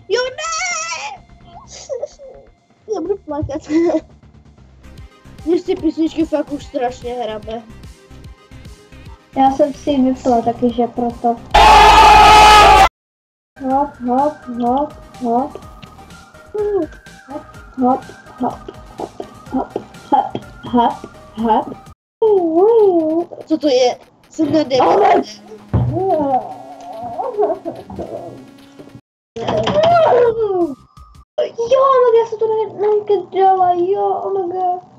Jo, ne! Já budu plakat. Mě z ty písničky fakt už strašně hrabe. Já jsem si ji vypla taky, že proto. Hop, hop, hop, hop. Hop, hop, hop, hop, hop, hop, hop. Co to je? Jsem na devět. Jo, já se to nevykydala, jo, omega.